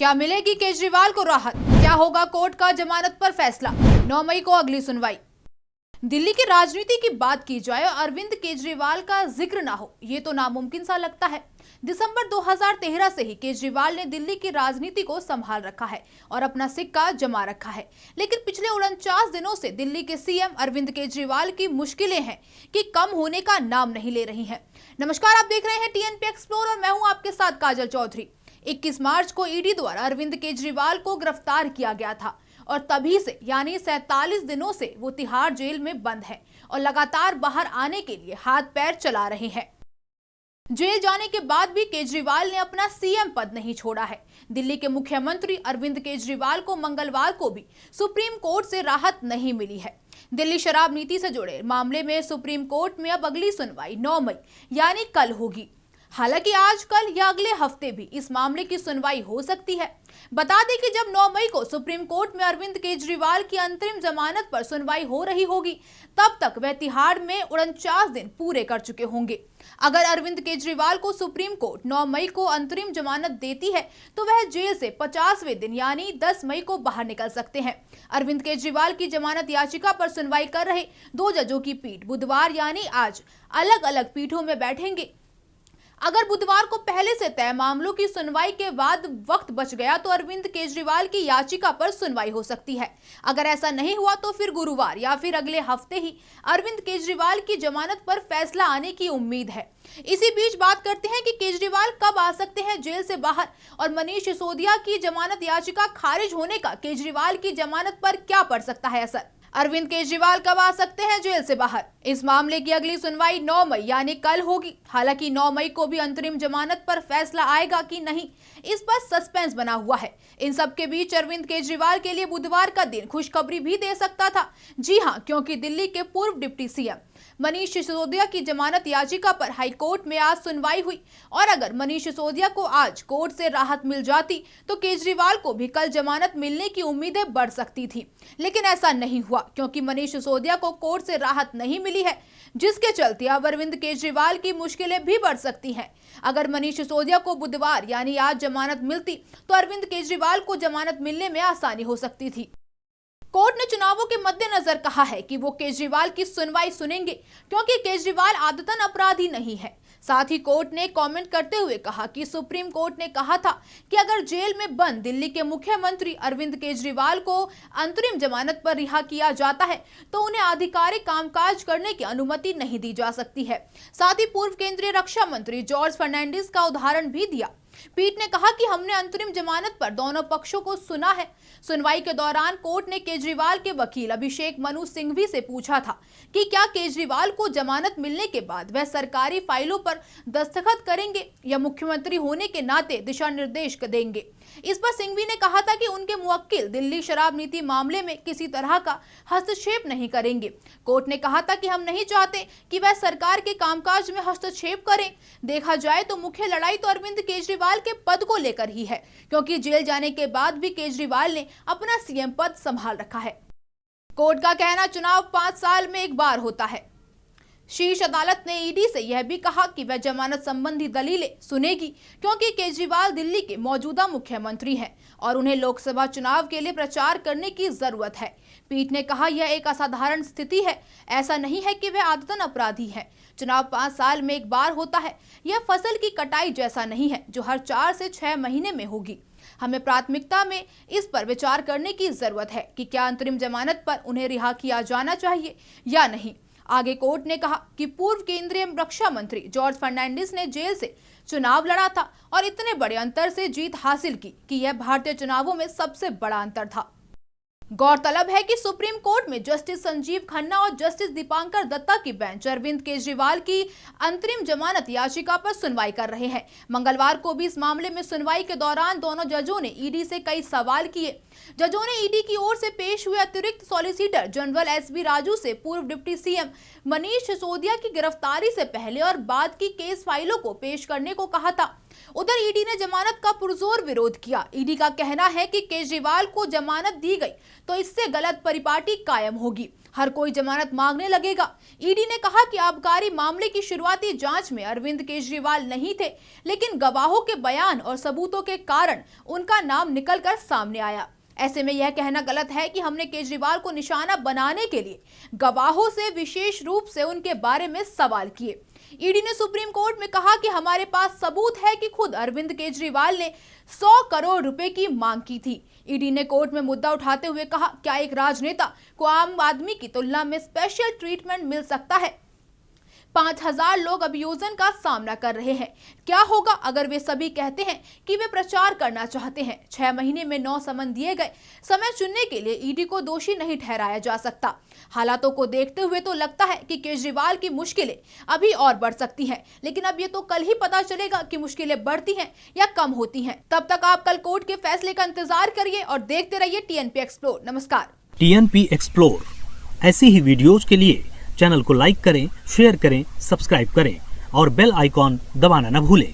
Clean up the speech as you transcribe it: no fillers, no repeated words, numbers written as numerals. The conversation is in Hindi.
क्या मिलेगी केजरीवाल को राहत? क्या होगा कोर्ट का जमानत पर फैसला? 9 मई को अगली सुनवाई। दिल्ली की राजनीति की बात की जाए और अरविंद केजरीवाल का जिक्र ना हो, ये तो नामुमकिन सा लगता है। दिसंबर 2013 से ही केजरीवाल ने दिल्ली की राजनीति को संभाल रखा है और अपना सिक्का जमा रखा है, लेकिन पिछले 49 दिनों से दिल्ली के सीएम अरविंद केजरीवाल की मुश्किलें हैं कि कम होने का नाम नहीं ले रही हैं। नमस्कार, आप देख रहे हैं टीएनपी एक्सप्लोर और मैं हूं आपके साथ काजल चौधरी। 21 मार्च को ईडी द्वारा अरविंद केजरीवाल को गिरफ्तार किया गया था और तभी से यानी 47 दिनों से वो तिहाड़ जेल में बंद है और लगातार बाहर आने के लिए हाथ पैर चला रहे हैं। जेल जाने के बाद भी केजरीवाल ने अपना सीएम पद नहीं छोड़ा है। दिल्ली के मुख्यमंत्री अरविंद केजरीवाल को मंगलवार को भी सुप्रीम कोर्ट से राहत नहीं मिली है। दिल्ली शराब नीति से जुड़े मामले में सुप्रीम कोर्ट में अब अगली सुनवाई 9 मई यानी कल होगी। हालांकि आज, कल या अगले हफ्ते भी इस मामले की सुनवाई हो सकती है। बता दें कि जब 9 मई को सुप्रीम कोर्ट में अरविंद केजरीवाल की अंतरिम जमानत पर सुनवाई हो रही होगी, तब तक वह तिहाड़ में 49 दिन पूरे कर चुके होंगे। अगर अरविंद केजरीवाल को सुप्रीम कोर्ट 9 मई को अंतरिम जमानत देती है तो वह जेल से 50वें दिन यानी 10 मई को बाहर निकल सकते हैं। अरविंद केजरीवाल की जमानत याचिका पर सुनवाई कर रहे 2 जजों की पीठ बुधवार यानी आज अलग अलग पीठों में बैठेंगे। अगर बुधवार को पहले से तय मामलों की सुनवाई के बाद वक्त बच गया तो अरविंद केजरीवाल की याचिका पर सुनवाई हो सकती है। अगर ऐसा नहीं हुआ तो फिर गुरुवार या फिर अगले हफ्ते ही अरविंद केजरीवाल की जमानत पर फैसला आने की उम्मीद है। इसी बीच बात करते हैं कि केजरीवाल कब आ सकते हैं जेल से बाहर और मनीष सिसोदिया की जमानत याचिका खारिज होने का केजरीवाल की जमानत पर क्या पड़ सकता है असर? अरविंद केजरीवाल कब आ सकते हैं जेल से बाहर? इस मामले की अगली सुनवाई 9 मई यानी कल होगी। हालांकि 9 मई को भी अंतरिम जमानत पर फैसला आएगा कि नहीं, इस पर सस्पेंस बना हुआ है। इन सब के बीच अरविंद केजरीवाल के लिए बुधवार का दिन खुशखबरी भी दे सकता था। जी हां, क्योंकि दिल्ली के पूर्व डिप्टी सीएम मनीष सिसोदिया की जमानत याचिका पर हाईकोर्ट में आज सुनवाई हुई और अगर मनीष सिसोदिया को आज कोर्ट से राहत मिल जाती तो केजरीवाल को भी कल जमानत मिलने की उम्मीदें बढ़ सकती थी, लेकिन ऐसा नहीं हुआ क्योंकि मनीष सिसोदिया को कोर्ट से राहत नहीं मिली है, जिसके चलते अब अरविंद केजरीवाल की मुश्किलें भी बढ़ सकती हैं। अगर मनीष सिसोदिया को बुधवार यानी आज जमानत मिलती तो अरविंद केजरीवाल को जमानत मिलने में आसानी हो सकती थी। कोर्ट ने चुनावों के मद्देनजर कहा है कि वो केजरीवाल की सुनवाई सुनेंगे क्योंकि केजरीवाल आदतन अपराधी नहीं है। साथ ही कोर्ट ने कमेंट करते हुए कहा कि सुप्रीम कोर्ट ने कहा था कि अगर जेल में बंद दिल्ली के मुख्यमंत्री अरविंद केजरीवाल को अंतरिम जमानत पर रिहा किया जाता है तो उन्हें आधिकारिक कामकाज करने की अनुमति नहीं दी जा सकती है। साथ ही पूर्व केंद्रीय रक्षा मंत्री जॉर्ज फर्नांडिस का उदाहरण भी दिया। पीठ ने कहा कि हमने अंतरिम जमानत पर दोनों पक्षों को सुना है। सुनवाई के दौरान कोर्ट ने केजरीवाल के वकील अभिषेक मनु सिंघवी से पूछा था कि क्या केजरीवाल को जमानत मिलने के बाद वह सरकारी फाइलों पर दस्तखत करेंगे या मुख्यमंत्री होने के नाते दिशा निर्देश देंगे। इस पर सिंघवी ने कहा था कि उनके मुवक्किल दिल्ली शराब नीति मामले में किसी तरह का हस्तक्षेप नहीं करेंगे। कोर्ट ने कहा था कि हम नहीं चाहते कि वह सरकार के कामकाज में हस्तक्षेप करें। देखा जाए तो मुख्य लड़ाई तो अरविंद केजरीवाल के पद को लेकर ही है, क्योंकि जेल जाने के बाद भी केजरीवाल ने अपना सीएम पद संभाल रखा है। कोर्ट का कहना चुनाव 5 साल में एक बार होता है। शीर्ष अदालत ने ईडी से यह भी कहा कि वह जमानत संबंधी दलीलें सुनेगी क्योंकि केजरीवाल दिल्ली के मौजूदा मुख्यमंत्री हैं और उन्हें लोकसभा चुनाव के लिए प्रचार करने की जरूरत है। पीठ ने कहा यह एक असाधारण स्थिति है, ऐसा नहीं है कि वह आदतन अपराधी है। चुनाव 5 साल में एक बार होता है। यह फसल की कटाई जैसा नहीं है जो हर 4 से 6 महीने में होगी। हमें प्राथमिकता में इस पर विचार करने की जरूरत है कि क्या अंतरिम जमानत पर उन्हें रिहा किया जाना चाहिए या नहीं। आगे कोर्ट ने कहा कि पूर्व केंद्रीय रक्षा मंत्री जॉर्ज फर्नांडिस ने जेल से चुनाव लड़ा था और इतने बड़े अंतर से जीत हासिल की कि यह भारतीय चुनावों में सबसे बड़ा अंतर था। गौरतलब है कि सुप्रीम कोर्ट में जस्टिस संजीव खन्ना और जस्टिस दीपांकर दत्ता की बेंच अरविंद केजरीवाल की अंतरिम जमानत याचिका पर सुनवाई कर रहे हैं। मंगलवार को भी इस मामले में सुनवाई के दौरान दोनों जजों ने ईडी से कई सवाल किए। जजों ने ईडी की ओर से पेश हुए अतिरिक्त सॉलिसिटर जनरल एसबी राजू से पूर्व डिप्टी सीएम मनीष सिसोदिया की गिरफ्तारी से पहले और बाद की केस फाइलों को पेश करने को कहा था। उधर ईडी ने जमानत का पुरजोर विरोध किया। ईडी का कहना है कि केजरीवाल को जमानत दी गई तो इससे गलत परिपाटी कायम होगी हर कोई जमानत मांगने लगेगा। ईडी ने कहा कि आबकारी मामले की शुरुआती जांच में अरविंद केजरीवाल नहीं थे, लेकिन गवाहों के बयान और सबूतों के कारण उनका नाम निकलकर सामने आया। ऐसे में यह कहना गलत है कि हमने केजरीवाल को निशाना बनाने के लिए गवाहों से विशेष रूप से उनके बारे में सवाल किए। ईडी ने सुप्रीम कोर्ट में कहा कि हमारे पास सबूत है कि खुद अरविंद केजरीवाल ने 100 करोड़ रुपए की मांग की थी। ईडी ने कोर्ट में मुद्दा उठाते हुए कहा, क्या एक राजनेता को आम आदमी की तुलना में स्पेशल ट्रीटमेंट मिल सकता है? 5000 लोग अभियोजन का सामना कर रहे हैं। क्या होगा अगर वे सभी कहते हैं कि वे प्रचार करना चाहते हैं? 6 महीने में 9 समन दिए गए। समय चुनने के लिए ईडी को दोषी नहीं ठहराया जा सकता। हालातों को देखते हुए तो लगता है कि केजरीवाल की मुश्किलें अभी और बढ़ सकती हैं, लेकिन अब ये तो कल ही पता चलेगा कि मुश्किलें बढ़ती हैं या कम होती हैं। तब तक आप कल कोर्ट के फैसले का इंतजार करिए और देखते रहिए टीएनपी एक्सप्लोर। नमस्कार। टीएनपी एक्सप्लोर ऐसी ही वीडियोज के लिए चैनल को लाइक करें, शेयर करें, सब्सक्राइब करें और बेल आइकॉन दबाना न भूलें।